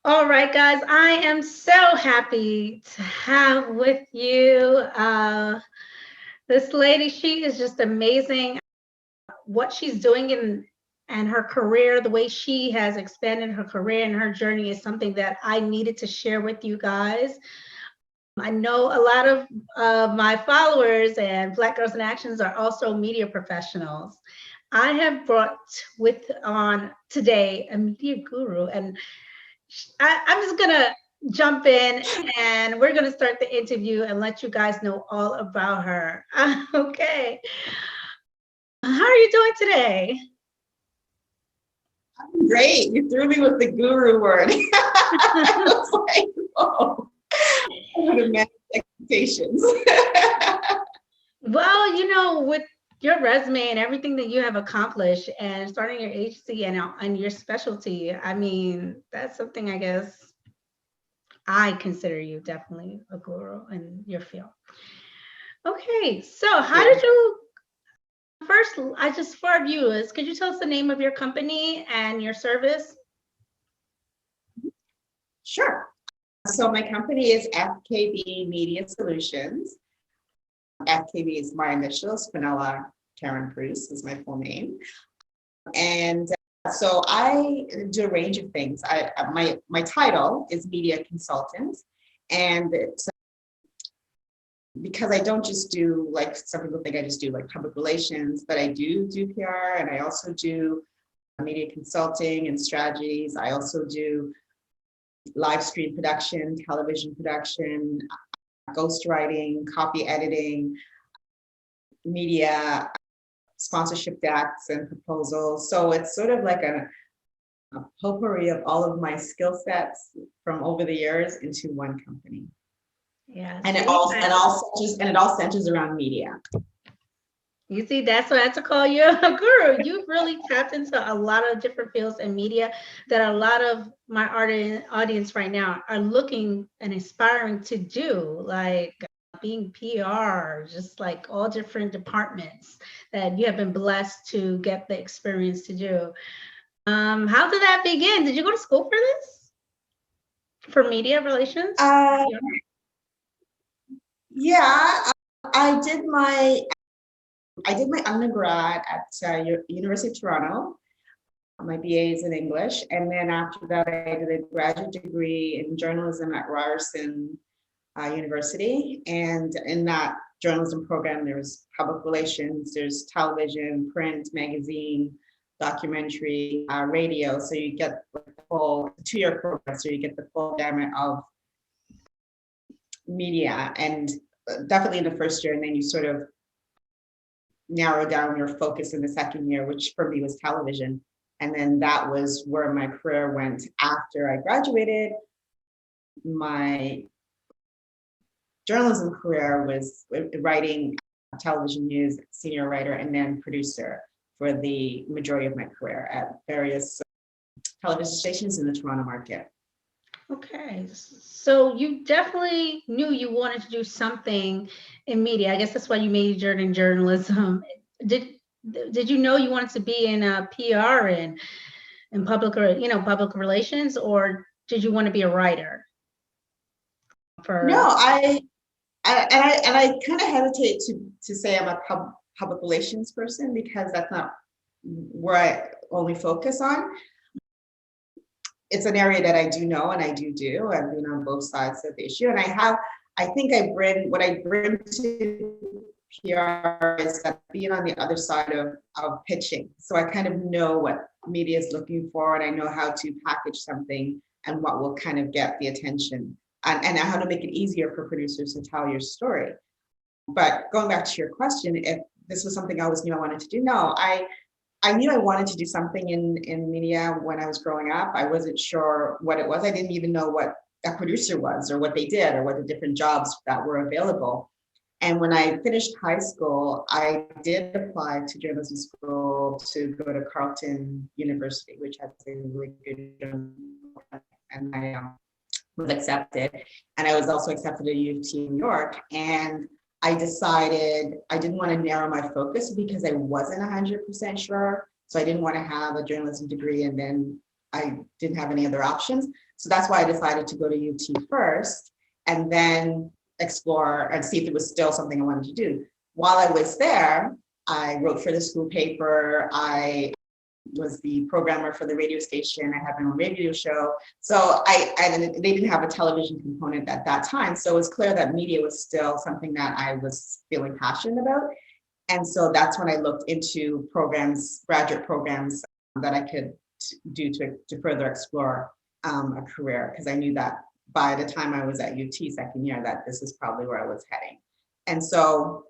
All right, guys, I am so happy to have with you this lady. She is just amazing. What she's doing in and her career, the way she has expanded her career and her journey is something that I needed to share with you guys. I know a lot of my followers and Black Girls in Actions are also media professionals. I have brought with on today a media guru, and I'm just gonna jump in and we're gonna start the interview and let you guys know all about her. Okay. How are you doing today? I'm great. You threw me with the guru word. I was like, oh, I would have managed expectations. Well, with your resume and everything that you have accomplished and starting your agency and your specialty, I mean, that's something I guess I consider you definitely a guru in your field. Okay, so how did you first, I just for our viewers, could you tell us the name of your company and your service? Sure. So my company is FKB Media Solutions. FKB is my initials. Fennella Bruce is my full name. And so I do a range of things. My title is media consultant, and it's because I don't just do, like some people think I just do like public relations, but I do PR, and I also do media consulting and strategies. I also do live stream production, television production, ghostwriting, copy editing, media sponsorship decks and proposals. So it's sort of like a potpourri of all of my skill sets from over the years into one company. Yeah. And it all centers around media. You see, that's what I had to call you a guru. You've really tapped into a lot of different fields in media that a lot of my audience right now are looking and aspiring to do, like being PR, just like all different departments that you have been blessed to get the experience to do. How did that begin? Did you go to school for this? For media relations? Yeah, I did my undergrad at University of Toronto. My BA is in English, and then after that, I did a graduate degree in journalism at Ryerson University. And in that journalism program, there's public relations, there's television, print, magazine, documentary, radio. So you get the full 2-year program, so you get the full gamut of media, and definitely in the first year, and then you sort of narrow down your focus in the second year, which for me was television. And then that was where my career went after I graduated. My journalism career was writing television news, senior writer, and then producer for the majority of my career at various television stations in the Toronto market. Okay, so you definitely knew you wanted to do something in media. I guess that's why you majored in journalism. Did you know you wanted to be in PR and public relations, or did you want to be a writer? No, I kind of hesitate to say I'm a public relations person, because that's not where I only focus on. It's an area that I do know and I do. I've been on both sides of the issue, and I think what I bring to PR is that being on the other side of pitching. So I kind of know what media is looking for, and I know how to package something and what will kind of get the attention, and how to make it easier for producers to tell your story. But going back to your question, if this was something I always knew I wanted to do, no, I knew I wanted to do something in media when I was growing up. I wasn't sure what it was. I didn't even know what a producer was, or what they did, or what the different jobs that were available. And when I finished high school, I did apply to journalism school to go to Carleton University, which has a really good journalism program, and I was accepted. And I was also accepted at U of T in New York. And I decided I didn't want to narrow my focus because I wasn't 100% sure. So I didn't want to have a journalism degree and then I didn't have any other options. So that's why I decided to go to UT first and then explore and see if it was still something I wanted to do. While I was there, I wrote for the school paper. I was the programmer for the radio station. I had my own radio show. So they didn't have a television component at that time. So it was clear that media was still something that I was feeling passionate about. And so that's when I looked into programs, graduate programs that I could do to further explore a career, because I knew that by the time I was at UT second year, that this is probably where I was heading. And so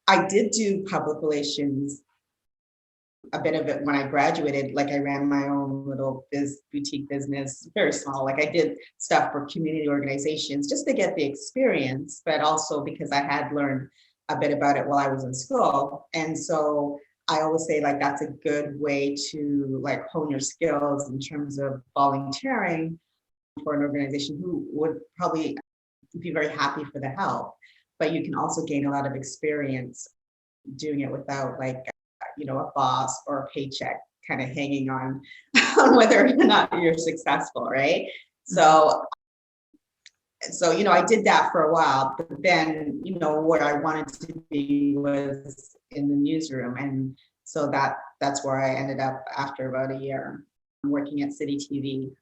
I did do public relations, a bit of it when I graduated. Like, I ran my own little boutique business, very small. Like, I did stuff for community organizations just to get the experience, but also because I had learned a bit about it while I was in school. And so I always say, like, that's a good way to like hone your skills in terms of volunteering for an organization who would probably be very happy for the help, but you can also gain a lot of experience doing it without, like, a boss or a paycheck kind of hanging on whether or not you're successful, right? So I did that for a while, but then, where I wanted to be was in the newsroom. And so that's where I ended up after about a year working at City TV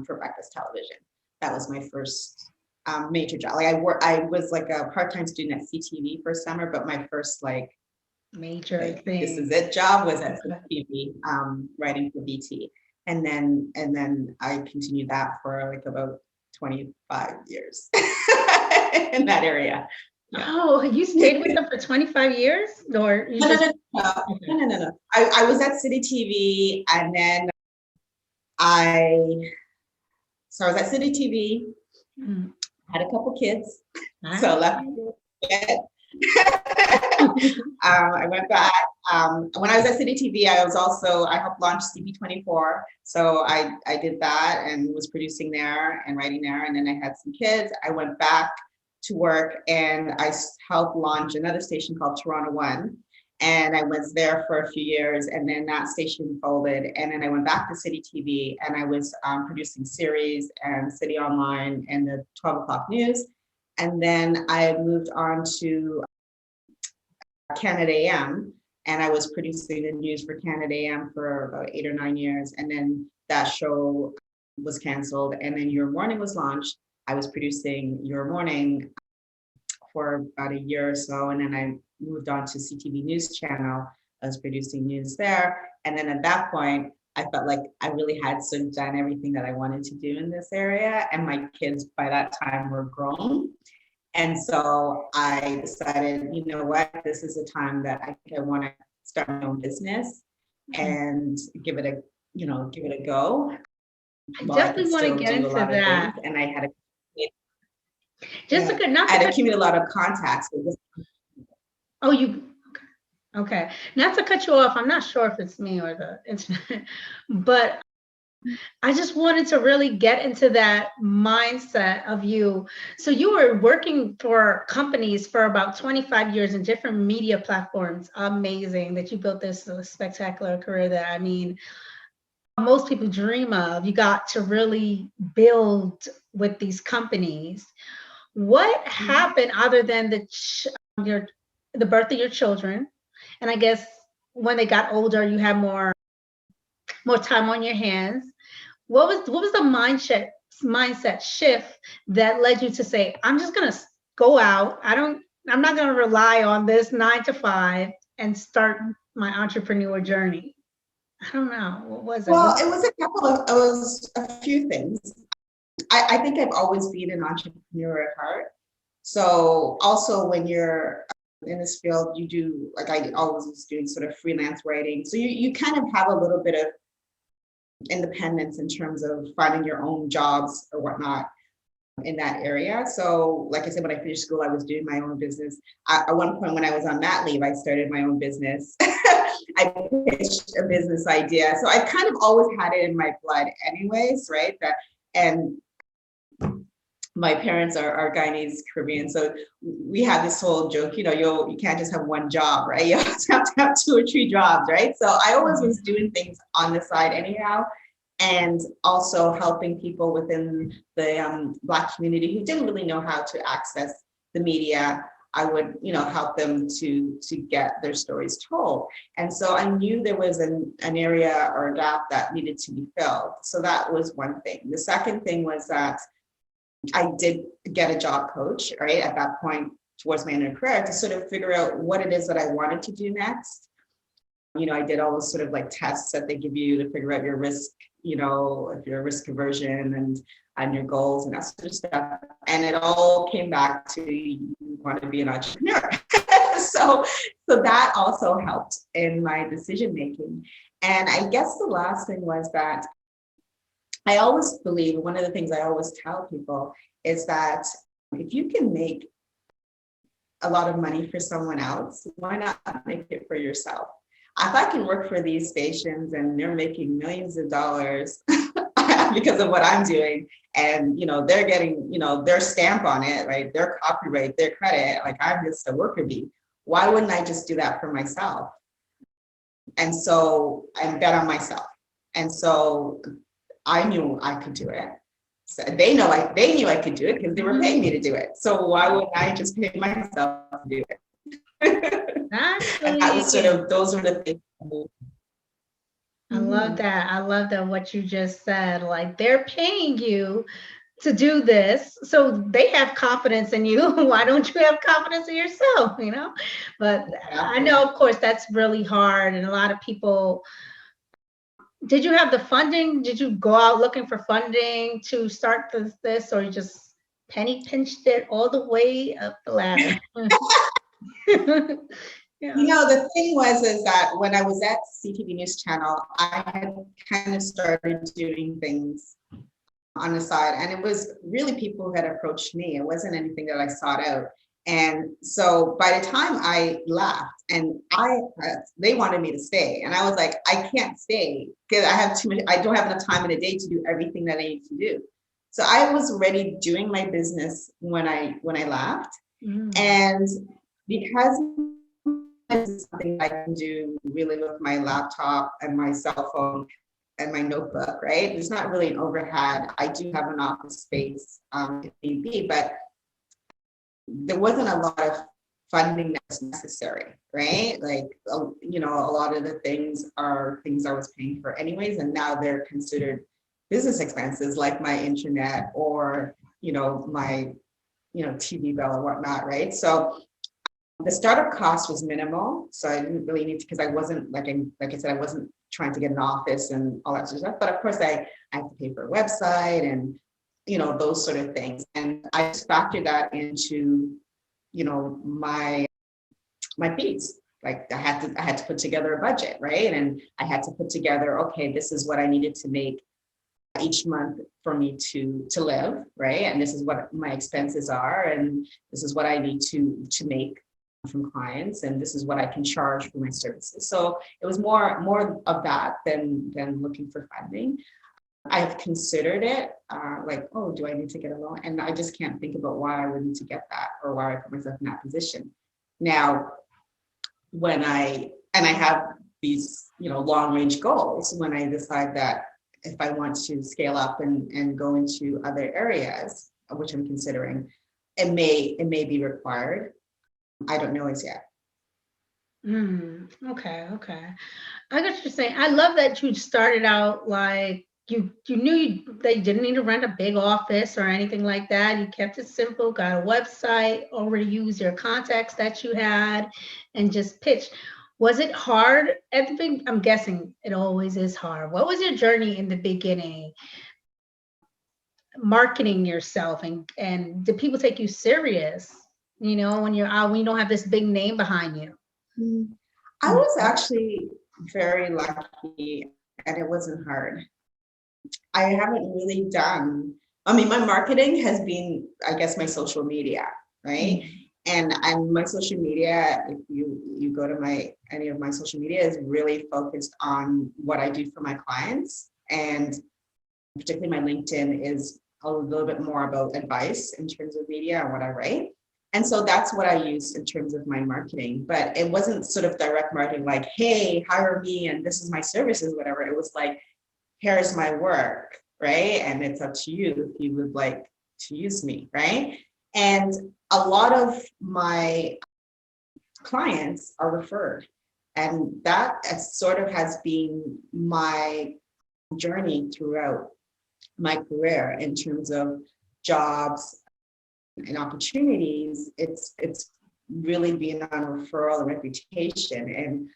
for breakfast television. That was my first major job. Like, I was like a part-time student at CTV for summer, but my first major thing, this is it job was at TV, writing for BT. And then I continued that for like about 25 years in that area. Yeah. Oh, you stayed with them for 25 years? Or you No. I was at City TV, and then I was at City TV, had a couple kids, so left. I went back. When I was at City TV, I helped launch CB24. So I did that and was producing there and writing there. And then I had some kids. I went back to work and I helped launch another station called Toronto One. And I was there for a few years, and then that station folded. And then I went back to City TV, and I was producing series and City Online and the 12 o'clock news. And then I moved on to Canada AM, and I was producing the news for Canada AM for about 8 or 9 years. And then that show was canceled, and then Your Morning was launched. I was producing Your Morning for about a year or so, and then I moved on to CTV News Channel. I was producing news there. And then at that point, I felt like I really had sort of done everything that I wanted to do in this area. And my kids by that time were grown. And so I decided, you know what, this is a time that I think I want to start my own business and give it a go. I definitely want to get into that. And I had I'd accumulated a lot of contacts. Okay. Not to cut you off, I'm not sure if it's me or the internet, but I just wanted to really get into that mindset of you. So you were working for companies for about 25 years in different media platforms. Amazing that you built this spectacular career that, I mean, most people dream of. You got to really build with these companies. What happened other than the birth of your children? And I guess when they got older, you had more time on your hands. What was the mindset shift that led you to say, I'm just gonna go out. I'm not gonna rely on this 9 to 5 and start my entrepreneur journey? I don't know. What was it? Well, it was a few things. I think I've always been an entrepreneur at heart. So also when you're in this field, you do, like I always was doing sort of freelance writing. So you kind of have a little bit of independence in terms of finding your own jobs or whatnot in that area. So like I said, when I finished school, I was doing my own business. At one point when I was on mat leave, I started my own business. I pitched a business idea. So I kind of always had it in my blood anyways, right? my parents are Guyanese Caribbean, so we had this whole joke, you can't just have one job, right? You have to have 2 or 3 jobs, right? So I always was doing things on the side anyhow, and also helping people within the Black community who didn't really know how to access the media. I would, help them to get their stories told. And so I knew there was an area or a gap that needed to be filled. So that was one thing. The second thing was that I did get a job coach, right, at that point towards my end of career to sort of figure out what it is that I wanted to do next. I did all those sort of like tests that they give you to figure out your risk, if you're a risk aversion and your goals and that sort of stuff. And it all came back to you want to be an entrepreneur. So that also helped in my decision making. And I guess the last thing was that I always believe, one of the things I always tell people is that if you can make a lot of money for someone else, why not make it for yourself? If I can work for these stations and they're making millions of dollars because of what I'm doing, and they're getting their stamp on it, right? Their copyright, their credit, like I'm just a worker bee. Why wouldn't I just do that for myself? And so I bet on myself. And so I knew I could do it. So they knew I could do it because they were paying me to do it. So why wouldn't I just pay myself to do it? And that was those were the things. I love that. I love that what you just said. Like they're paying you to do this, so they have confidence in you. Why don't you have confidence in yourself? But I know, of course, that's really hard, and a lot of people. Did you have the funding? Did you go out looking for funding to start this, or you just penny pinched it all the way up the ladder? Yeah. The thing is that when I was at CTV News Channel, I had kind of started doing things on the side, and it was really people who had approached me. It wasn't anything that I sought out. And so by the time I left, and they wanted me to stay, and I was like, I can't stay because I have too much. I don't have enough time in a day to do everything that I need to do. So I was already doing my business when I left, and because it's something I can do really with my laptop and my cell phone and my notebook, right? There's not really an overhead. I do have an office space if need be, but there wasn't a lot of funding that was necessary, right? Like, a lot of the things are things I was paying for anyways, and now they're considered business expenses like my internet or, my, TV bill or whatnot, right? So the startup cost was minimal, so I didn't really need to, because I wasn't, like I said, I wasn't trying to get an office and all that sort of stuff. But of course, I had to pay for a website and those sort of things. And I just factored that into, my fees. Like I had to put together a budget, right? And I had to put together, okay, this is what I needed to make each month for me to live, right? And this is what my expenses are, and this is what I need to make from clients, and this is what I can charge for my services. So it was more of that than looking for funding. I've considered it, like, oh, do I need to get a loan? And I just can't think about why I would need to get that or why I put myself in that position. Now, when I have these, long range goals, when I decide that if I want to scale up and go into other areas, which I'm considering, it may be required. I don't know as yet. Okay. I got you saying. I love that you started out like you knew they didn't need to rent a big office or anything like that. You kept it simple, got a website, already used your contacts that you had, and just pitched. Was it hard at the beginning? I'm guessing it always is hard. What was your journey in the beginning? Marketing yourself, and did people take you serious? When you're out, when you don't have this big name behind you. I was actually very lucky, and it wasn't hard. I haven't really done, my marketing has been, I guess, my social media, right? And my social media, if you go to any of my social media, is really focused on what I do for my clients. And particularly my LinkedIn is a little bit more about advice in terms of media and what I write. And so that's what I use in terms of my marketing. But it wasn't sort of direct marketing like, hey, hire me and this is my services, whatever. It was like, here's my work, right? And it's up to you if you would like to use me, right? And a lot of my clients are referred. And that sort of has been my journey throughout my career in terms of jobs and opportunities. It's really been on referral and reputation. And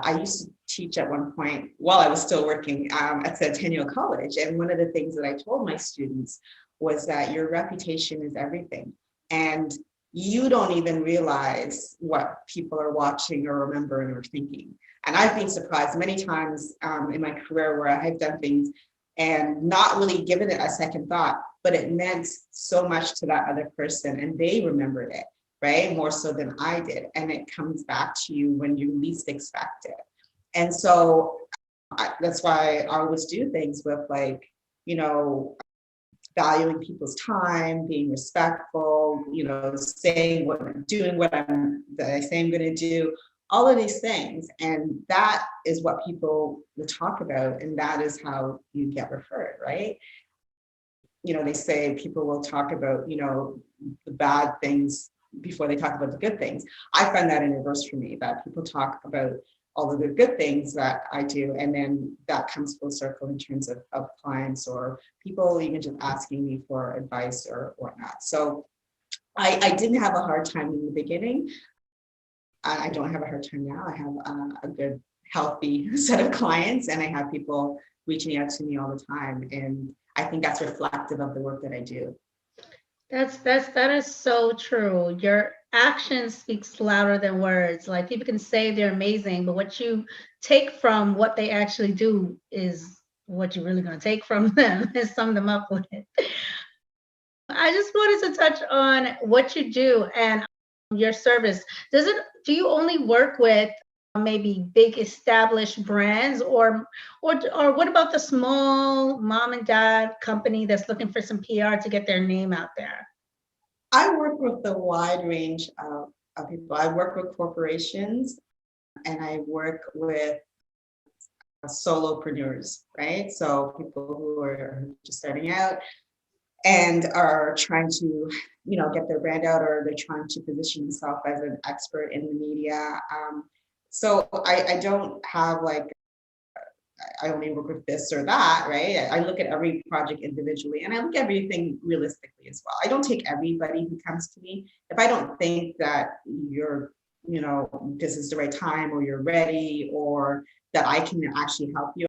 I used to teach at one point while I was still working at Centennial College. And one of the things that I told my students was that your reputation is everything. And you don't even realize what people are watching or remembering or thinking. And I've been surprised many times in my career where I've done things and not really given it a second thought, but it meant so much to that other person and they remembered it, right? More so than I did. And it comes back to you when you least expect it. And so that's why I always do things with like, you know, valuing people's time, being respectful, you know, saying what I'm doing, what I say I'm going to do, all of these things. And that is what people will talk about. And that is how you get referred, right? You know, they say people will talk about, you know, the bad things before they talk about the good things. I find that in reverse for me, that people talk about all of the good things that I do. And then that comes full circle in terms of clients or people even just asking me for advice or whatnot. So I didn't have a hard time in the beginning. I don't have a hard time now. I have a good, healthy set of clients and I have people reaching out to me all the time. And I think that's reflective of the work that I do. That is so true. Your action speaks louder than words. Like people can say they're amazing, but what you take from what they actually do is what you're really going to take from them and sum them up with. I just wanted to touch on what you do and your service. Do you only work with maybe big established brands or what about the small mom and dad company that's looking for some PR to get their name out there? I work with a wide range of people. I work with corporations and I work with solopreneurs, right? So people who are just starting out and are trying to, you know, get their brand out or they're trying to position themselves as an expert in the media. So I don't have like, I only work with this or that, right? I look at every project individually and I look at everything realistically as well. I don't take everybody who comes to me. If I don't think that you're, you know, this is the right time or you're ready or that I can actually help you,